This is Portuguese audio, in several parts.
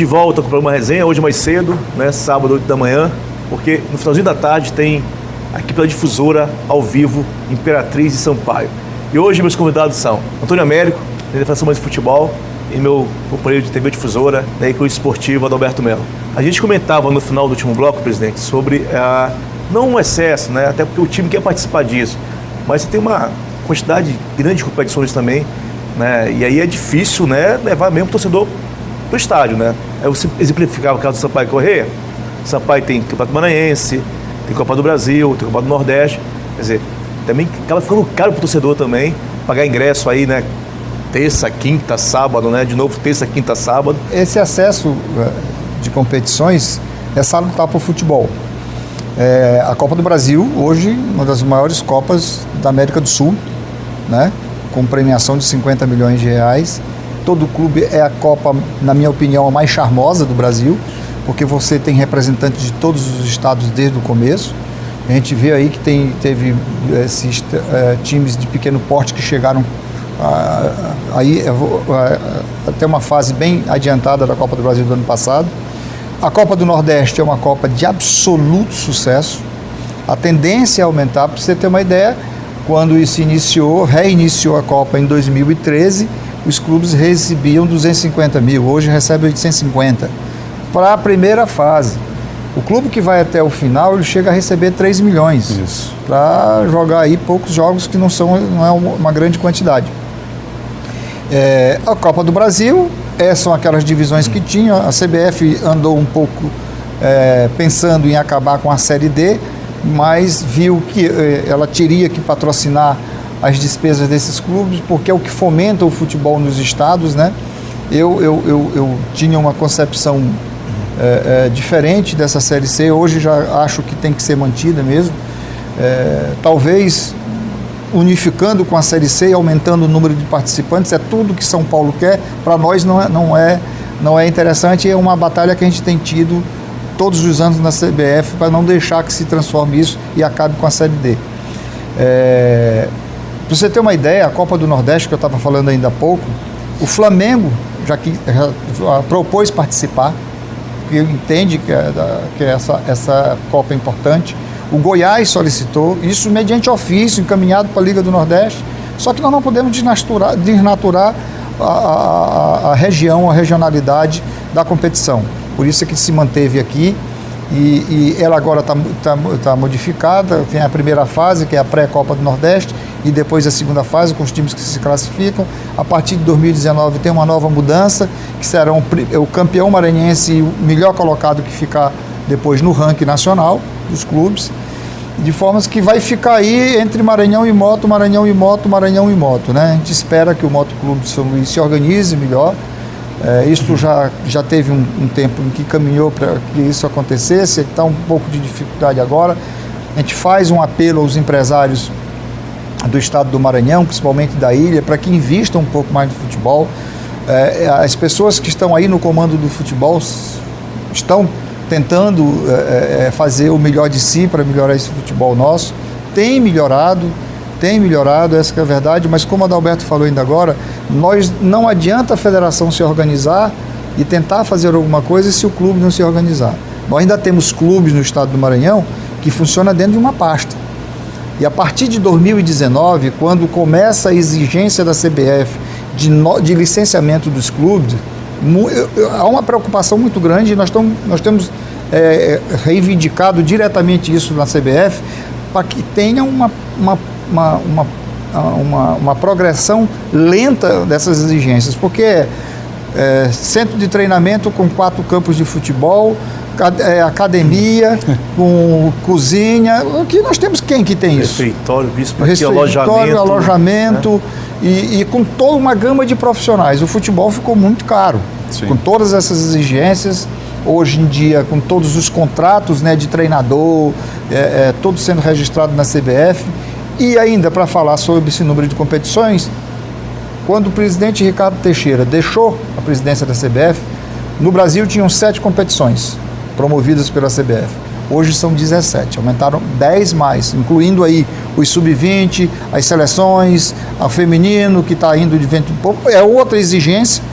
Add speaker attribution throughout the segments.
Speaker 1: De volta com o programa Resenha, hoje mais cedo, né, sábado, 8 da manhã, porque no finalzinho da tarde tem aqui pela difusora, ao vivo, Imperatriz e Sampaio. E hoje meus convidados são Antônio Américo, da Federação de Futebol, e meu companheiro de TV Difusora, da Ecologia Esportiva, Adalberto Melo. A gente comentava no final do último bloco, presidente, sobre não um excesso, né, até porque o time quer participar disso, mas você tem uma quantidade grande de competições também, né, e aí é difícil, né, levar mesmo o torcedor do estádio, né? Aí você exemplificava o caso do Sampaio Corrêa. O Sampaio tem Campeonato Maranhense, tem Copa do Brasil, tem Copa do Nordeste. Quer dizer, também acaba ficando caro pro torcedor também, pagar ingresso aí, né? Terça, quinta, sábado, né? De novo, terça, quinta, sábado.
Speaker 2: Esse acesso de competições é salutar para o futebol. A Copa do Brasil, hoje, uma das maiores Copas da América do Sul, né? Com premiação de 50 milhões de reais. Todo clube é a Copa, na minha opinião, a mais charmosa do Brasil, porque você tem representantes de todos os estados desde o começo. A gente vê aí que teve esses times de pequeno porte que chegaram até uma fase bem adiantada da Copa do Brasil do ano passado. A Copa do Nordeste é uma Copa de absoluto sucesso. A tendência é aumentar, para você ter uma ideia, quando isso reiniciou a Copa em 2013, os clubes recebiam 250 mil, hoje recebe 850, para a primeira fase. O clube que vai até o final, ele chega a receber 3 milhões, para jogar aí poucos jogos que não é uma grande quantidade. A Copa do Brasil, são aquelas divisões que tinham, a CBF andou um pouco pensando em acabar com a Série D, mas viu que ela teria que patrocinar as despesas desses clubes, porque é o que fomenta o futebol nos estados, né? Eu tinha uma concepção diferente dessa Série C, hoje já acho que tem que ser mantida mesmo, talvez unificando com a Série C e aumentando o número de participantes, é tudo que São Paulo quer, para nós não é interessante, é uma batalha que a gente tem tido todos os anos na CBF, para não deixar que se transforme isso e acabe com a Série D. Para você ter uma ideia, a Copa do Nordeste, que eu estava falando ainda há pouco, o Flamengo já propôs participar, porque entende que essa Copa é importante. O Goiás solicitou, isso mediante ofício, encaminhado para a Liga do Nordeste, só que nós não podemos desnaturar a região, a regionalidade da competição. Por isso é que se manteve aqui, e ela agora está modificada. Tem a primeira fase, que é a pré-Copa do Nordeste, e depois a segunda fase, com os times que se classificam. A partir de 2019 tem uma nova mudança, que serão o campeão maranhense e o melhor colocado que ficar depois no ranking nacional dos clubes, de formas que vai ficar aí entre Maranhão e Moto, Maranhão e Moto, Maranhão e Moto, né? A gente espera que o Moto Clube de São Luís se organize melhor. Isso já teve um tempo em que caminhou para que isso acontecesse, está um pouco de dificuldade agora. A gente faz um apelo aos empresários do estado do Maranhão, principalmente da ilha, para que invistam um pouco mais no futebol. As pessoas que estão aí no comando do futebol estão tentando fazer o melhor de si para melhorar esse futebol nosso. Tem melhorado, essa que é a verdade, mas como o Adalberto falou ainda agora, não adianta a federação se organizar e tentar fazer alguma coisa se o clube não se organizar. Nós ainda temos clubes no estado do Maranhão que funcionam dentro de uma pasta. E a partir de 2019, quando começa a exigência da CBF de licenciamento dos clubes, há uma preocupação muito grande, e nós temos reivindicado diretamente isso na CBF, para que tenha uma progressão lenta dessas exigências, porque centro de treinamento com 4 campos de futebol, academia, com cozinha, que nós temos quem que tem isso? Refeitório, alojamento, né? e com toda uma gama de profissionais. O futebol ficou muito caro. Sim. Com todas essas exigências, hoje em dia, com todos os contratos, né, de treinador, todo sendo registrado na CBF. E ainda, para falar sobre esse número de competições, quando o presidente Ricardo Teixeira deixou a presidência da CBF, no Brasil tinham 7 competições promovidas pela CBF. Hoje são 17, aumentaram 10 mais, incluindo aí os sub-20, as seleções, o feminino que está indo de vento em pouco. É outra exigência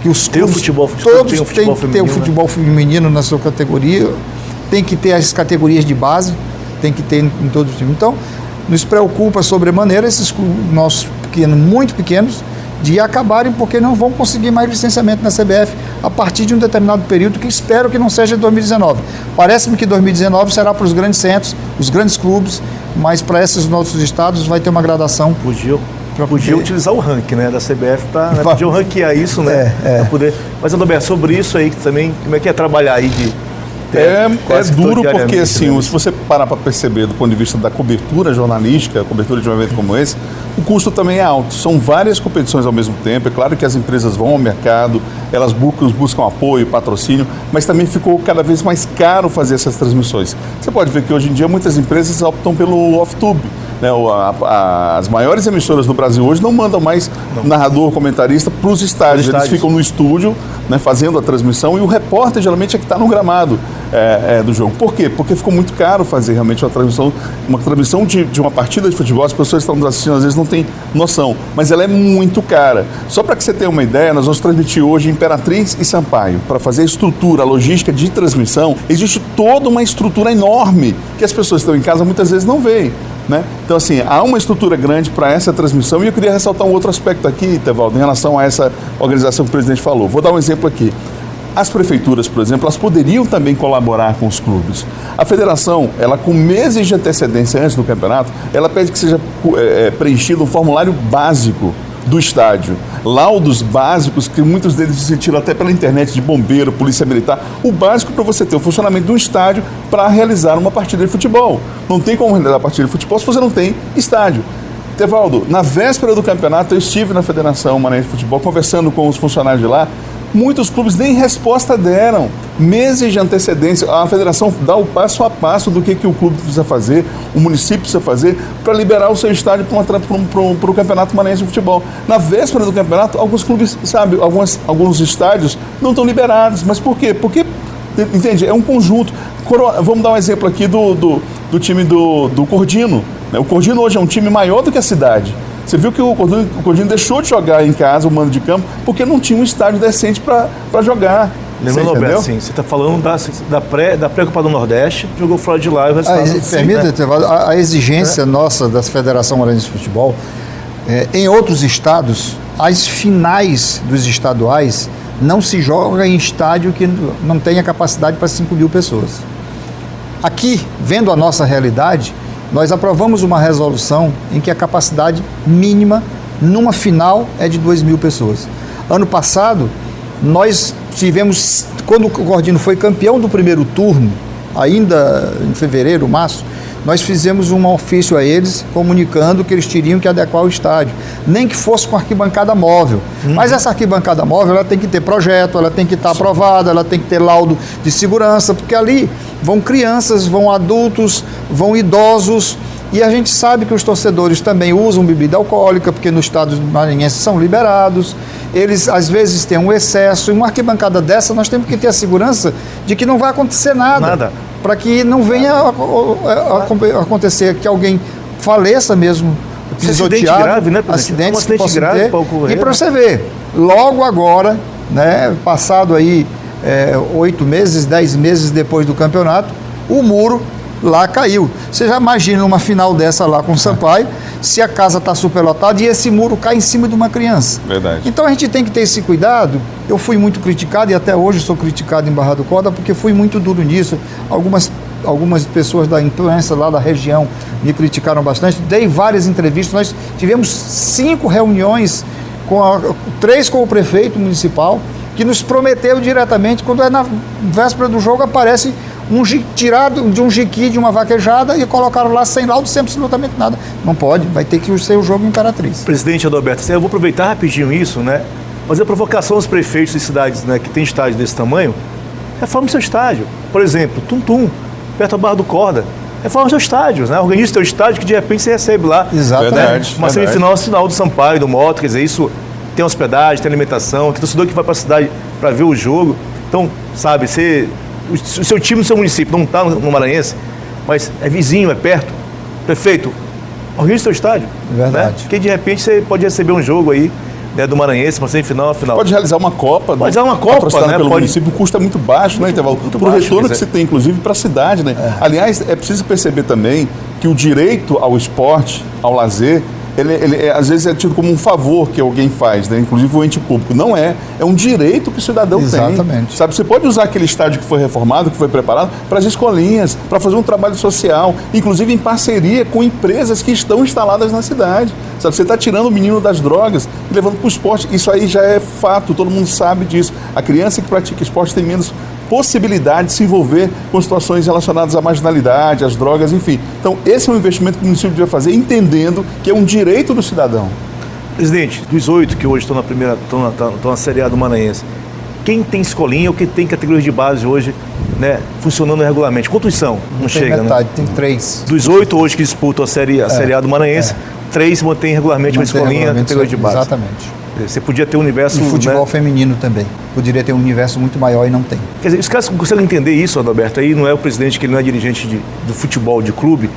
Speaker 2: que os
Speaker 1: Tem o
Speaker 2: clubes,
Speaker 1: futebol,
Speaker 2: todos
Speaker 1: tem o futebol
Speaker 2: têm que ter o
Speaker 1: feminino,
Speaker 2: futebol feminino na sua categoria, tem que ter as categorias de base, tem que ter em todos os times. Então, nos preocupa sobremaneira esses clubes nossos pequenos, muito pequenos, de acabarem porque não vão conseguir mais licenciamento na CBF a partir de um determinado período que espero que não seja 2019. Parece-me que 2019 será para os grandes centros, os grandes clubes, mas para esses nossos estados vai ter uma gradação.
Speaker 1: Podia utilizar o ranking, né, da CBF para podia ranquear isso, né? Pra poder. Mas, Adalberto, sobre isso aí que também, como é que é trabalhar aí de
Speaker 3: É duro porque, assim, se você parar para perceber do ponto de vista da cobertura jornalística, a cobertura de um evento como esse, o custo também é alto. São várias competições ao mesmo tempo. É claro que as empresas vão ao mercado, elas buscam apoio, patrocínio, mas também ficou cada vez mais caro fazer essas transmissões. Você pode ver que hoje em dia muitas empresas optam pelo off-tube. Né, as maiores emissoras do Brasil hoje não mandam mais narrador, comentarista para os estádios. Eles ficam no estúdio, né, fazendo a transmissão, e o repórter geralmente é que está no gramado do jogo. Por quê? Porque ficou muito caro fazer realmente uma transmissão de uma partida de futebol. As pessoas que estão nos assistindo às vezes não têm noção, mas ela é muito cara. Só para que você tenha uma ideia, nós vamos transmitir hoje Imperatriz e Sampaio. Para fazer a estrutura, a logística de transmissão, existe toda uma estrutura enorme que as pessoas que estão em casa muitas vezes não veem. Né? Então, assim, há uma estrutura grande para essa transmissão e eu queria ressaltar um outro aspecto aqui, Tevaldo, em relação a essa organização que o presidente falou. Vou dar um exemplo aqui. As prefeituras, por exemplo, elas poderiam também colaborar com os clubes. A federação, ela com meses de antecedência antes do campeonato, ela pede que seja preenchido um formulário básico do estádio. Laudos básicos, que muitos deles se tiram até pela internet, de bombeiro, polícia militar. O básico para você ter o funcionamento de um estádio para realizar uma partida de futebol. Não tem como realizar a partida de futebol se você não tem estádio. Tevaldo, na véspera do campeonato, eu estive na Federação Maranhense de Futebol conversando com os funcionários de lá. Muitos clubes nem resposta deram. Meses de antecedência. A federação dá o passo a passo do que o clube precisa fazer, o município precisa fazer para liberar o seu estádio para o Campeonato Maranhense de Futebol. Na véspera do campeonato, alguns clubes, sabe, alguns estádios não estão liberados. Mas por quê? Porque, entende, é um conjunto. Vamos dar um exemplo aqui do time do Cordino. O Cordino hoje é um time maior do que a cidade. Você viu que o Cordino deixou de jogar em casa, o mando de campo, porque não tinha um estádio decente para jogar.
Speaker 1: Lembrando, Roberto, sim, você está falando da pré-Copa do Nordeste, jogou fora de lá e o resultado...
Speaker 2: Permita, né? A exigência nossa da Federação Maranhense de Futebol, em outros estados, as finais dos estaduais não se joga em estádio que não tenha capacidade para 5 mil pessoas. Aqui, vendo a nossa realidade, nós aprovamos uma resolução em que a capacidade mínima numa final é de 2 mil pessoas. Ano passado, nós tivemos, quando o Cordino foi campeão do primeiro turno, ainda em fevereiro, março, nós fizemos um ofício a eles comunicando que eles teriam que adequar o estádio, nem que fosse com arquibancada móvel. Mas essa arquibancada móvel, ela tem que ter projeto, ela tem que estar aprovada, ela tem que ter laudo de segurança, porque ali vão crianças, vão adultos, vão idosos, e a gente sabe que os torcedores também usam bebida alcoólica, porque no estado maranhense são liberados, eles às vezes têm um excesso, e uma arquibancada dessa nós temos que ter a segurança de que não vai acontecer nada. Para que não venha acontecer que alguém faleça mesmo, pisoteado,
Speaker 1: grave, né,
Speaker 2: acidentes
Speaker 1: que possam ter.
Speaker 2: E para você ver, logo agora, né, passado aí 8 meses, 10 meses depois do campeonato, o muro lá caiu. Você já imagina uma final dessa lá com o Sampaio, se a casa está superlotada e esse muro cai em cima de uma criança.
Speaker 3: Verdade.
Speaker 2: Então a gente tem que ter esse cuidado. Eu fui muito criticado e até hoje sou criticado em Barra do Corda porque fui muito duro nisso. Algumas pessoas da imprensa lá da região me criticaram bastante. Dei várias entrevistas. Nós tivemos 5 reuniões, 3 com o prefeito municipal, que nos prometeu diretamente, quando na véspera do jogo aparece tirado de um jiqui, de uma vaquejada, e colocaram lá sem laudo, sem absolutamente nada. Não pode, vai ter que ser o jogo Imperatriz.
Speaker 1: Presidente Adalberto, eu vou aproveitar rapidinho isso, né? Fazer a provocação aos prefeitos de cidades, né, que tem estádio desse tamanho. Reforme seu estádio. Por exemplo, Tum, perto da Barra do Corda. Reforma seu estádio, né? Organize seu estádio que de repente você recebe lá.
Speaker 2: Exatamente.
Speaker 1: Uma semifinal do Sampaio, do Moto, quer dizer, isso tem hospedagem, tem alimentação, tem torcedor que vai para a cidade para ver o jogo. Então, sabe, o seu time no seu município não está no Maranhense, mas é vizinho, é perto. Prefeito, organize seu estádio.
Speaker 2: Verdade.
Speaker 1: Né? Porque de repente você pode receber um jogo aí né, do Maranhense, uma semifinal, uma final.
Speaker 3: Pode realizar uma Copa,
Speaker 1: pode realizar uma Copa,
Speaker 3: patrocinada
Speaker 1: né?
Speaker 3: pelo município, o custo é muito baixo, né, Intervalo? Para o retorno que você tem, inclusive, para a cidade, né? Aliás, é preciso perceber também que o direito ao esporte, ao lazer, ele às vezes é tido como um favor que alguém faz, né? Inclusive o ente público. Não é. É um direito que o cidadão tem.
Speaker 2: Exatamente.
Speaker 3: Sabe, você pode usar aquele estádio que foi reformado, que foi preparado, para as escolinhas, para fazer um trabalho social, inclusive em parceria com empresas que estão instaladas na cidade. Sabe, você está tirando o menino das drogas e levando para o esporte. Isso aí já é fato, todo mundo sabe disso. A criança que pratica esporte tem menos possibilidade de se envolver com situações relacionadas à marginalidade, às drogas, enfim. Então, esse é um investimento que o município deve fazer, entendendo que é um direito do cidadão.
Speaker 1: Presidente, dos 8 que hoje estão estão na Série A do Maranhense, quem tem escolinha ou quem tem categorias de base hoje, né, funcionando regularmente? Quantos são? Não chega,
Speaker 2: metade,
Speaker 1: né?
Speaker 2: tem 3.
Speaker 1: Dos 8 hoje que disputam a Série A do Maranhense, 3 mantêm regularmente uma escolinha, categoria de base.
Speaker 2: Exatamente.
Speaker 1: Você podia ter um universo...
Speaker 2: E futebol,
Speaker 1: né,
Speaker 2: feminino também. Poderia ter um universo muito maior e não tem.
Speaker 1: Quer dizer, os caras conseguem entender isso, Adalberto, aí não é o presidente, que ele não é dirigente do futebol, de clube.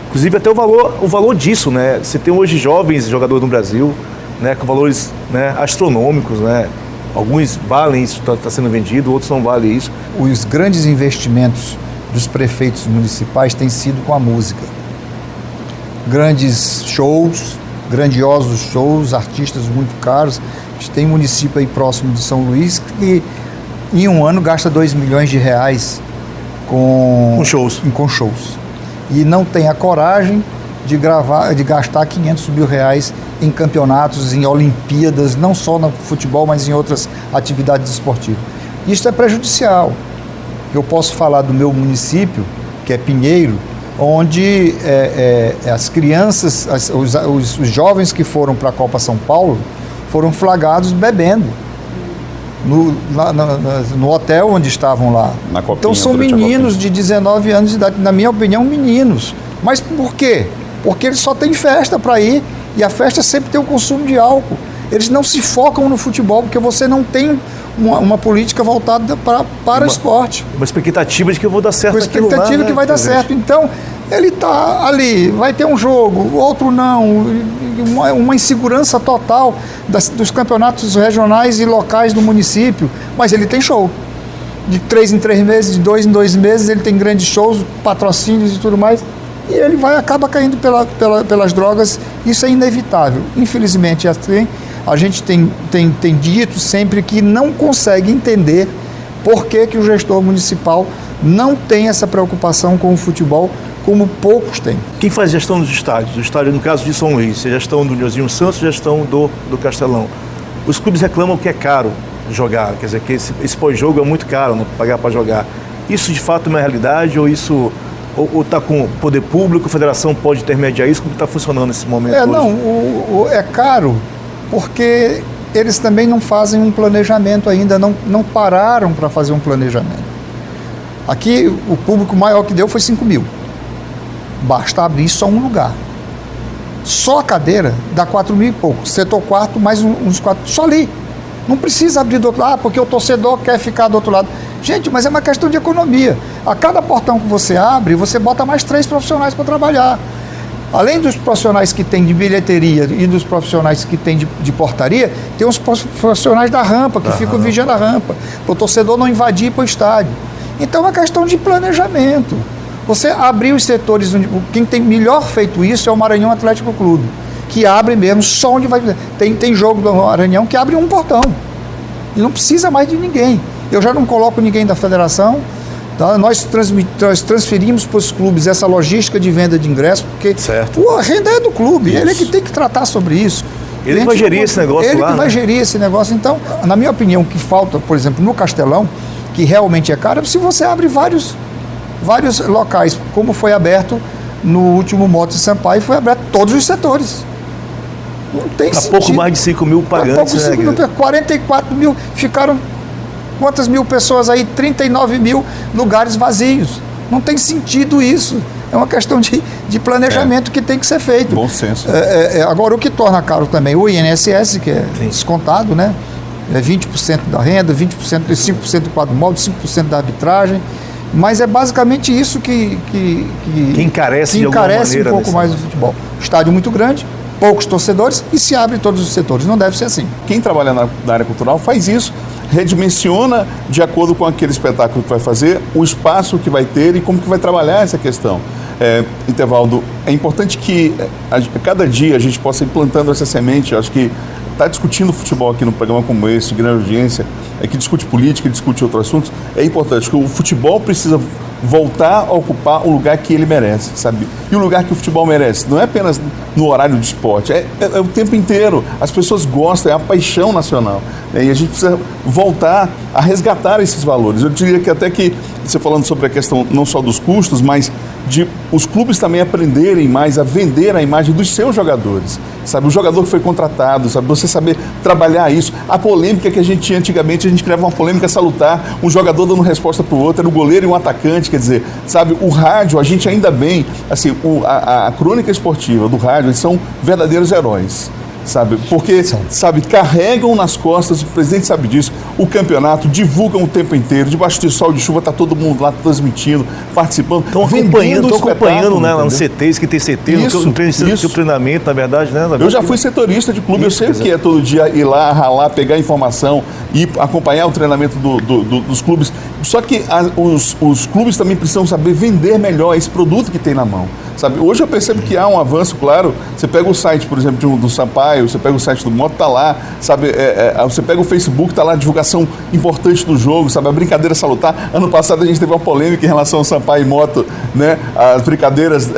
Speaker 1: Inclusive até o valor disso, né? Você tem hoje jovens jogadores no Brasil, né, com valores, né, astronômicos, né? Alguns valem isso, está sendo vendido, outros não valem isso.
Speaker 2: Os grandes investimentos dos prefeitos municipais têm sido com a música. Grandes shows, grandiosos shows, artistas muito caros. A gente tem um município aí próximo de São Luís que em um ano gasta R$2 milhões com shows. E não tem a coragem de gastar R$500 mil em campeonatos, em Olimpíadas, não só no futebol, mas em outras atividades esportivas. Isso é prejudicial. Eu posso falar do meu município, que é Pinheiro, onde as crianças, os jovens que foram para a Copa São Paulo foram flagrados bebendo no hotel onde estavam lá. Então são meninos de 19 anos de idade, na minha opinião, meninos. Mas por quê? Porque eles só têm festa para ir e a festa sempre tem o consumo de álcool. Eles não se focam no futebol porque você não tem uma política voltada para o esporte.
Speaker 1: Uma expectativa de que eu vou dar certo.
Speaker 2: Uma expectativa
Speaker 1: lá,
Speaker 2: que vai dar certo. Então, ele está ali, vai ter um jogo, outro não, uma insegurança total dos campeonatos regionais e locais do município, mas ele tem show. De 3 em 3 meses, de 2 em 2 meses, ele tem grandes shows, patrocínios e tudo mais, e ele acaba caindo pelas drogas. Isso é inevitável. Infelizmente, assim, a gente tem dito sempre que não consegue entender por que o gestor municipal não tem essa preocupação com o futebol, como poucos têm.
Speaker 1: Quem faz gestão dos estádios? O estádio, no caso de São Luís, a gestão do Nilzinho Santos, a gestão do Castelão. Os clubes reclamam que é caro jogar, quer dizer, que esse pós-jogo é muito caro, né, pagar para jogar. Isso de fato é uma realidade ou isso ou está com o poder público, a federação pode intermediar isso? Como está funcionando nesse momento hoje?
Speaker 2: Não, é caro porque eles também não fazem um planejamento ainda, não pararam para fazer um planejamento. Aqui o público maior que deu foi 5 mil. Basta abrir só um lugar. Só a cadeira dá 4 mil e pouco. Setor quarto, mais uns 4. Só ali. Não precisa abrir do outro lado, porque o torcedor quer ficar do outro lado. Gente, mas é uma questão de economia. A cada portão que você abre, você bota mais 3 profissionais para trabalhar. Além dos profissionais que tem de bilheteria e dos profissionais que tem de portaria, tem os profissionais da rampa, que ficam vigiando a rampa, para o torcedor não invadir para o estádio. Então é uma questão de planejamento. Você abrir os setores, quem tem melhor feito isso é o Maranhão Atlético Clube, que abre mesmo só onde vai... Tem jogo do Maranhão que abre um portão, e não precisa mais de ninguém. Eu já não coloco ninguém da federação, tá? Nós transferimos para os clubes essa logística de venda de ingressos, porque a renda é do clube, ele é que tem que tratar sobre isso.
Speaker 1: Ele que vai gerir esse negócio lá,
Speaker 2: ele que vai gerir esse negócio. Então, na minha opinião, o que falta, por exemplo, no Castelão, que realmente é caro, é se você abre vários locais, como foi aberto no último Moto de Sampaio, foi aberto todos os setores. Não tem sentido.
Speaker 1: Pouco mais de 5 mil pagantes, né?
Speaker 2: 44 mil, ficaram quantas mil pessoas aí? 39 mil lugares vazios. Não tem sentido isso. É uma questão de planejamento que tem que ser feito.
Speaker 3: Bom senso.
Speaker 2: Agora, o que torna caro também, o INSS, que é descontado, né? É 20% da renda, 5% do quadro móvel, 5% da arbitragem. Mas é basicamente isso que encarece de alguma maneira um pouco mais o futebol. Estádio muito grande, poucos torcedores e se abre todos os setores. Não deve ser assim.
Speaker 3: Quem trabalha na área cultural faz isso, redimensiona de acordo com aquele espetáculo que vai fazer, o espaço que vai ter e como que vai trabalhar essa questão. Etevaldo, é importante que a cada dia a gente possa ir plantando essa semente. Eu acho que estar discutindo futebol aqui num programa como esse, de grande audiência, que discute política, discute outros assuntos, é importante, porque o futebol precisa voltar a ocupar o lugar que ele merece, sabe? E o lugar que o futebol merece não é apenas no horário de esporte, é o tempo inteiro. As pessoas gostam, é a paixão nacional, né? E a gente precisa voltar a resgatar esses valores. Eu diria que até que, você falando sobre a questão não só dos custos, mas de os clubes também aprenderem mais a vender a imagem dos seus jogadores, sabe? O jogador que foi contratado, sabe? Você saber trabalhar isso. A polêmica que a gente tinha antigamente, a gente criava uma polêmica salutar, um jogador dando resposta para o outro, era o goleiro e um atacante, quer dizer, sabe? O rádio, a gente ainda bem, assim, a crônica esportiva do rádio, eles são verdadeiros heróis, sabe? Porque, sabe, carregam nas costas, o presidente sabe disso, o campeonato, divulgam o tempo inteiro, debaixo de sol, de chuva, tá todo mundo lá transmitindo, participando,
Speaker 1: estão acompanhando, né, lá no CTs, que tem CT, no treinamento, na verdade, né?
Speaker 3: Eu já fui setorista de clube, eu sei o que é todo dia ir lá, ralar, pegar informação e acompanhar o treinamento dos clubes. Só que os clubes também precisam saber vender melhor esse produto que tem na mão, sabe? Hoje eu percebo que há um avanço, claro. Você pega o site, por exemplo, do Sampaio, você pega o site do Moto, tá lá, sabe? Você pega o Facebook, tá lá a divulgação importante do jogo, sabe? A brincadeira salutar. Ano passado a gente teve uma polêmica em relação ao Sampaio e Moto, né? As brincadeiras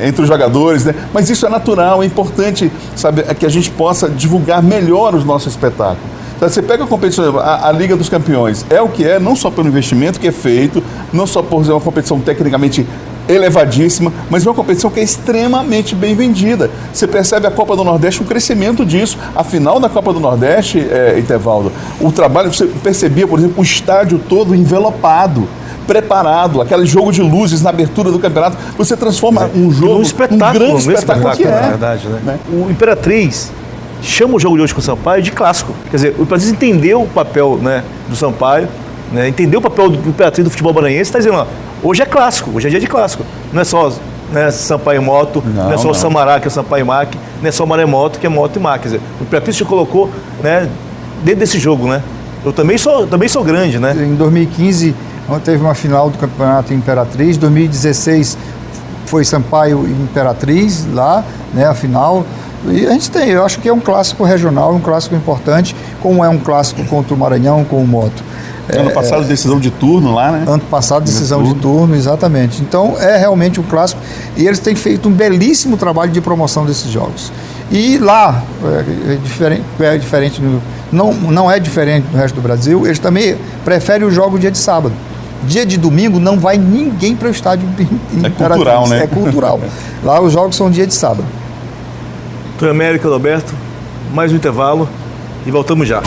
Speaker 3: entre os jogadores, né? Mas isso é natural, é importante, sabe? Que a gente possa divulgar melhor os nossos espetáculos. Você pega a competição, a Liga dos Campeões, é o que é, não só pelo investimento que é feito, não só por ser uma competição tecnicamente elevadíssima, mas uma competição que é extremamente bem vendida. Você percebe a Copa do Nordeste, o crescimento disso. A final da Copa do Nordeste, Etevaldo, o trabalho, você percebia, por exemplo, o estádio todo envelopado, preparado, aquele jogo de luzes na abertura do campeonato. Você transforma um jogo num grande espetáculo que é.
Speaker 1: Na verdade, né? O Imperatriz chama o jogo de hoje com o Sampaio de clássico. Quer dizer, o Imperatriz entendeu o papel, né, do Sampaio, né, entendeu o papel do Imperatriz do futebol maranhense, está dizendo, ó, hoje é clássico, hoje é dia de clássico. Não é só, né, Sampaio e Moto, não é só o Samará, que é o Sampaio e Mac, não é só o Maremoto, que é Moto e Mac. Quer dizer, o Imperatriz se colocou, né, dentro desse jogo, né? Eu também sou grande, né?
Speaker 2: Em 2015, teve uma final do campeonato Imperatriz, 2016 foi Sampaio e Imperatriz lá, né, a final. E a gente tem, eu acho que é um clássico regional, um clássico importante, como é um clássico contra o Maranhão, com o Moto.
Speaker 3: Ano passado, decisão de turno lá, né?
Speaker 2: Ano passado, decisão de turno, exatamente. Então, é realmente um clássico e eles têm feito um belíssimo trabalho de promoção desses jogos. E lá, é diferente não é diferente do resto do Brasil, eles também preferem o jogo dia de sábado. Dia de domingo não vai ninguém para o estádio.
Speaker 3: É cultural, né?
Speaker 2: É cultural. Lá os jogos são dia de sábado.
Speaker 1: Antônio Américo, Roberto, mais um intervalo e voltamos já.